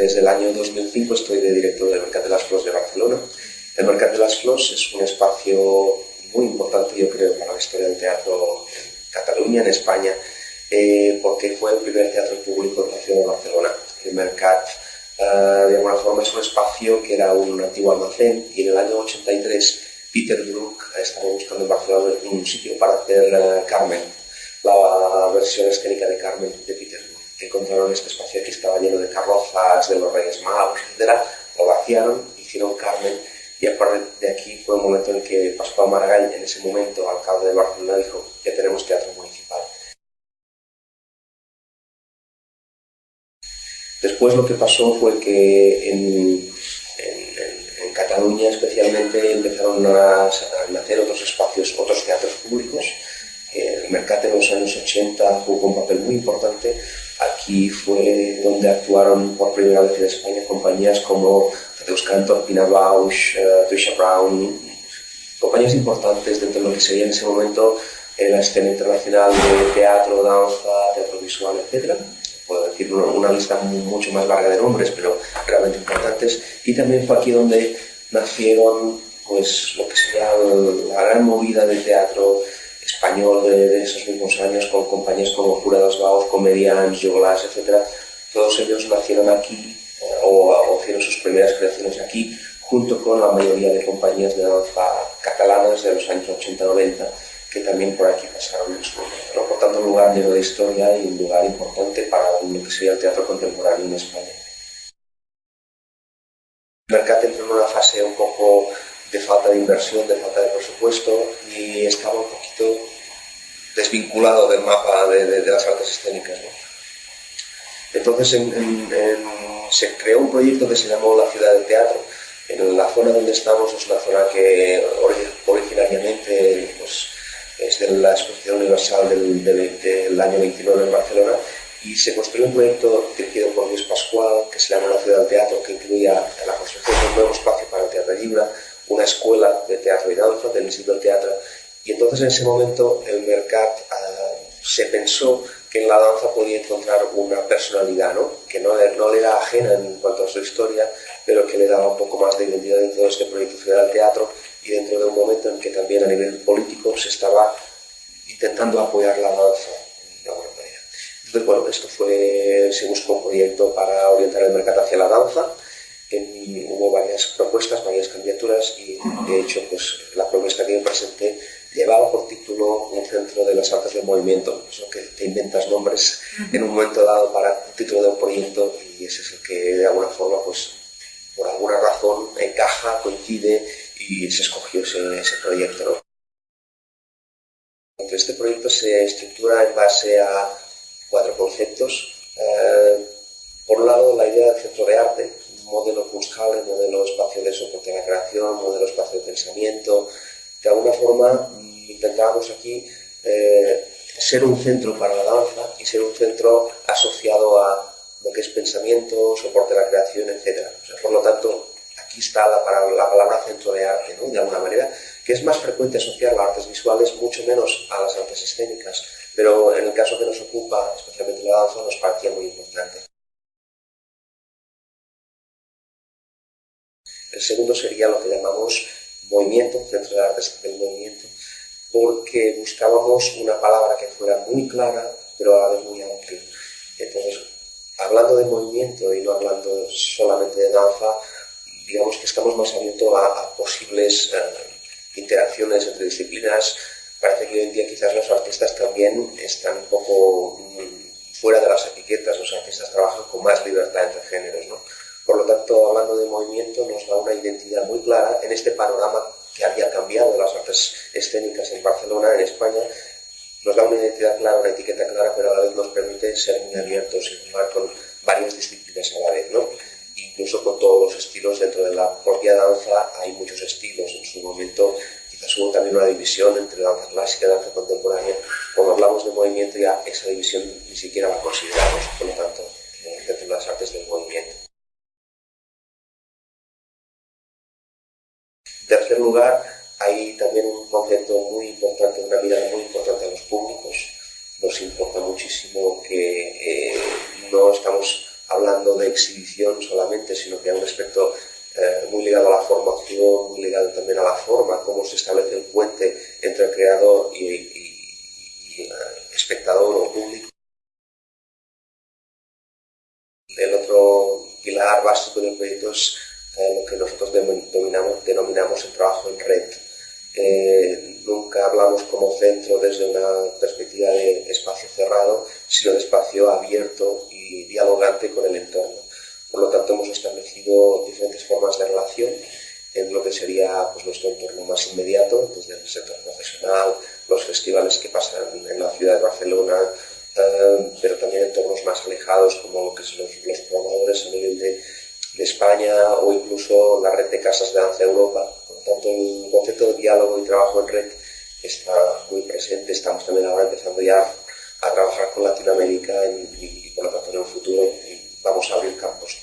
Desde el año 2005 estoy de director del Mercat de les Flors de Barcelona. El Mercat de les Flors es un espacio muy importante, yo creo, para la historia del teatro en Cataluña, en España, porque fue el primer teatro público de la ciudad de Barcelona. El Mercat, de alguna forma, es un espacio que era un antiguo almacén, y en el año 83 Peter Brook estaba buscando en Barcelona un sitio para hacer Carmen, la versión escénica de Carmen de Peter Brook. Encontraron este espacio que estaba lleno de carrozas, de los Reyes Magos, etc. Lo vaciaron, hicieron Carmen, y a partir de aquí fue el momento en el que Pascual Maragall, en ese momento alcalde de Barcelona, dijo: ya tenemos teatro municipal. Después lo que pasó fue que en Cataluña especialmente empezaron a nacer otros espacios, otros teatros públicos. El Mercat en los años 80 jugó un papel muy importante. Aquí fue donde actuaron por primera vez en España compañías como Deus Cantor, Pina Bausch, Trisha Brown, compañías importantes dentro de lo que sería en ese momento la escena internacional de teatro, danza, teatro visual, etc. Puedo decir una lista mucho más larga de nombres, pero realmente importantes. Y también fue aquí donde nacieron pues lo que sería la gran movida de teatro español de esos mismos años, con compañías como Jurados Baus, Comedians, Joglars, etc. Todos ellos nacieron aquí o hicieron sus primeras creaciones aquí, junto con la mayoría de compañías de danza catalanas de los años 80-90, que también por aquí pasaron en su momento, ¿no? Por tanto, un lugar lleno de historia y un lugar importante para lo que sería el teatro contemporáneo en España. El Mercat entró en una fase un poco de falta de inversión, de falta de presupuesto, y estaba un poquito desvinculado del mapa de las artes escénicas, ¿no? Entonces se creó un proyecto que se llamó La Ciudad del Teatro. En la zona donde estamos es una zona que originariamente pues, es de la Exposición Universal del año 29 en Barcelona, y se construyó un proyecto dirigido por Luis Pascual que se llama La Ciudad del Teatro, que incluía la construcción de un nuevo espacio para el teatro libre, una escuela de teatro y danza del Instituto del Teatro. Y entonces en ese momento el Mercat se pensó que en la danza podía encontrar una personalidad, ¿no? Que no le era ajena en cuanto a su historia, pero que le daba un poco más de identidad dentro de este proyecto Ciudad del Teatro, y dentro de un momento en que también a nivel político se estaba intentando apoyar la danza de alguna manera. Entonces, bueno, se buscó un proyecto para orientar el Mercat hacia la danza. Hubo varias propuestas, varias candidaturas, y de hecho pues, la propuesta que yo presenté llevaba por título un centro de las artes del movimiento. Eso que te inventas nombres en un momento dado para el título de un proyecto, y ese es el que de alguna forma, pues por alguna razón encaja, coincide, y se escogió ese proyecto, ¿no? Este proyecto se estructura en base a 4 conceptos. Por un lado, la idea del centro de arte, modelo Kunsthalle, modelo espacio de soporte a la creación, modelo espacio de pensamiento. De alguna forma intentábamos aquí ser un centro para la danza y ser un centro asociado a lo que es pensamiento, soporte a la creación, etc. O sea, por lo tanto, aquí está la palabra centro de arte, ¿no? De alguna manera, que es más frecuente asociar las artes visuales, mucho menos a las artes escénicas, pero en el caso que nos ocupa, especialmente la danza, nos parecía muy importante. El segundo sería lo que llamamos movimiento, centro de artes del movimiento, porque buscábamos una palabra que fuera muy clara, pero a la vez muy amplia. Entonces, hablando de movimiento y no hablando solamente de danza, digamos que estamos más abiertos a posibles interacciones entre disciplinas. Parece que hoy en día quizás los artistas también están un poco fuera de las etiquetas. Los artistas trabajan con más libertad entre géneros, ¿no? Por lo tanto, hablando de movimiento, nos da una identidad muy clara en este panorama que había cambiado de las artes escénicas en Barcelona, en España. Nos da una identidad clara, una etiqueta clara, pero a la vez nos permite ser muy abiertos y jugar con varias disciplinas a la vez, ¿no? Incluso con todos los estilos. Dentro de la propia danza hay muchos estilos. En su momento quizás hubo también una división entre danza clásica y danza contemporánea. Cuando hablamos de movimiento, ya esa división ni siquiera la consideramos, por lo tanto, dentro de las artes del movimiento. En tercer lugar, hay también un concepto muy importante, una mirada muy importante a los públicos. Nos importa muchísimo que no estamos hablando de exhibición solamente, sino que hay un aspecto muy ligado a la formación, muy ligado también a la forma, cómo se establece el puente entre el creador y el espectador o público. El otro pilar básico del proyecto es lo que nosotros denominamos el trabajo en red. Nunca hablamos como centro desde una perspectiva de espacio cerrado, sino de espacio abierto y dialogante con el entorno. Por lo tanto, hemos establecido diferentes formas de relación en lo que sería pues, nuestro entorno más inmediato, desde el sector profesional, los festivales que pasan en la ciudad de Barcelona, pero también entornos más alejados como lo que son los programadores a nivel de España o incluso la red de casas de danza Europa. Por lo tanto, el concepto de diálogo y trabajo en red está muy presente. Estamos también ahora empezando ya a trabajar con Latinoamérica y por lo tanto en el futuro vamos a abrir campos.